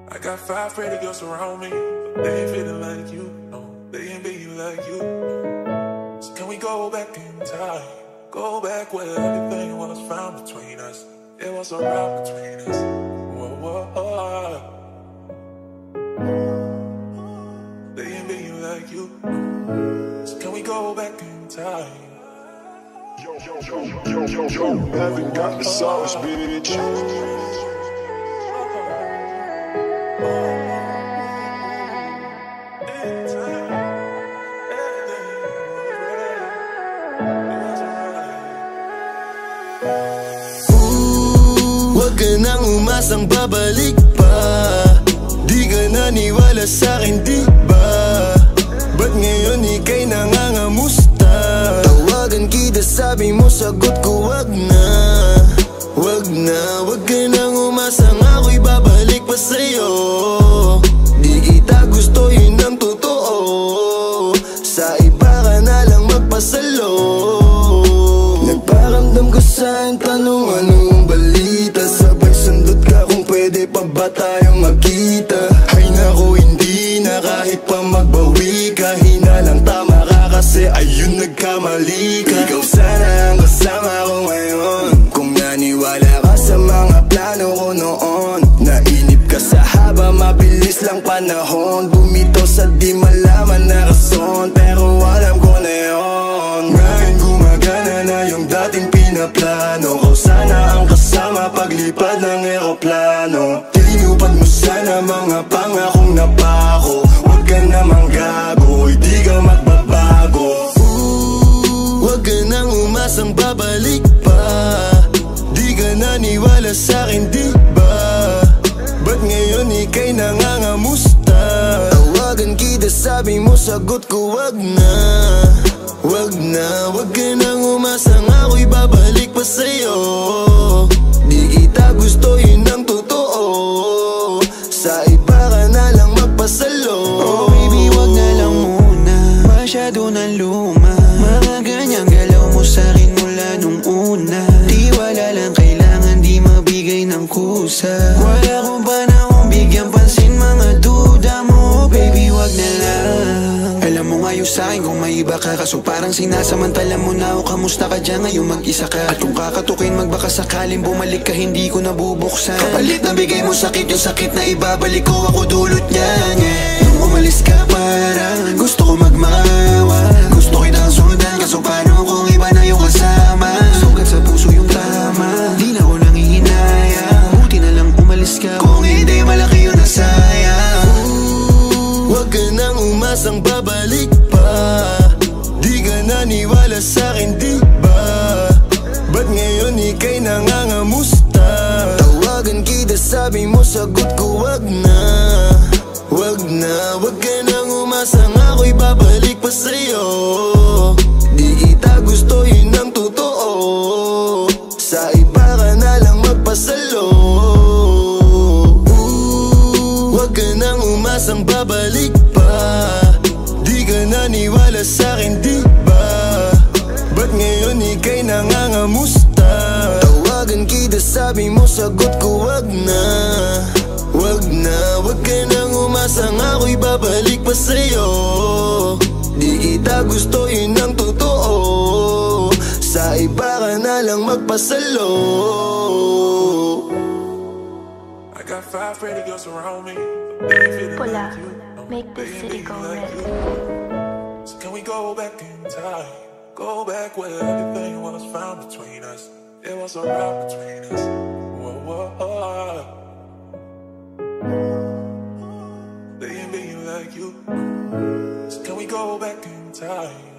I got 5 pretty girls around me, but they ain't feeling like you. No, they ain't being like you. So can we go back in time? Go back where everything was found between us. It was around between us. Whoa, whoa, whoa. They ain't being like you. So can we go back in time? Yo, haven't got the sauce, bitch. Wag ka nang umasang babalik pa. Di ka naniwala sa'kin, di ba? Ba't ngayon ika'y nangangamusta? Tawagan kita, sabi mo, sagot ko wag na. Wag na, wag ka nang umasang ako'y babalik pa sa'yo. Di kita gusto, yun ang totoo. Sa iba ka na lang magpasalo. Nagparamdam ko sa'kin, tanong anong balita. Sabay sundot ka kung pwede pa ba tayong magkita. Ay naku, hindi na kahit pa magbawi ka. Hinalang tama ka kasi ayun nagkamali ka. Ikaw sana ang kasama ko ngayon. Kung naniwala ka sa mga plano ko noon. Nainip ka sa haba, mabilis lang panahon. Bumitaw sa di malaman na rason, pero alam ko na yun. Ngayon gumagana na yung dating pinaplano ko. Sana ang kasama paglipad ng eroplano. Tinupad mo sana mga pangakong napako. Huwag ka namang gago, hindi ka magbabago. Huwag ka nang umasang babalik pa. Di ka naniwala sa'kin, di ba? Ba't ngayon ika'y nangangamusta? Tawagan kita, sabi mo, sagot ko wag na. Wag na, wag ka nang umasang ako'y babalik pa sa'yo. Di kita gusto, yun ang totoo. Sa iba ka na lang magpasalo. Oh baby, wag na lang muna. Masyado na luma. Mga ganyang galaw mo sa'kin mula nung una. Di wala lang kailangan, di mabigay ng kusa. Wala kong panahon bigyan pansin mga duda mo. Baby, wag na lang. Alam mo nga yung sa'kin kung may iba ka. Kaso parang sinasamantala mo na ako. Kamusta ka dyan ngayon mag-isa ka? At kung kakatukin magbaka sakaling bumalik ka, hindi ko nabubuksan. Kapalit na bigay mo sakit, yung sakit na ibabalik ko, ako dulot niyan, yeah. Nung umalis ka parang gusto ko magmawa. Gusto kitang sundan, kaso paano kung iba na yung kasama? Sugat sa puso yung tama, di na ako nangihinaya. Buti na lang umalis ka, kung hindi malaki yun na sayang. Huwag ka nang umasang babalik pa. Di ka naniwala sa'kin, di ba? Ba't ngayon ika'y nangangamusta? Tawagan kita, sabi mo, sagot ko wag na. Wag na, wag ka nang umasang ako'y babalik pa sa'yo. Di kita gusto, yun ang totoo. Sa iba ka na lang magpasalo. Wag ka nang umasang babalik pa. Di ka naniwala sa'kin, di ba? Ba't ngayon ika'y nangangamusta? Tawagan kita, sabi mo, sagot ko wag na. Wag na, wag ka nang umasang ako'y babalik pa sa'yo. Di kita gusto, yun ang totoo. Sa iba ka na lang magpasalo. I got 5 pretty girls around me, but they ain't feeling Pula, like you. No, make the they ain't city being go like red. you. So can we go back in time? Go back where everything was found between us. It was around between us. Whoa, whoa, whoa. They ain't being like you. So can we go back in time?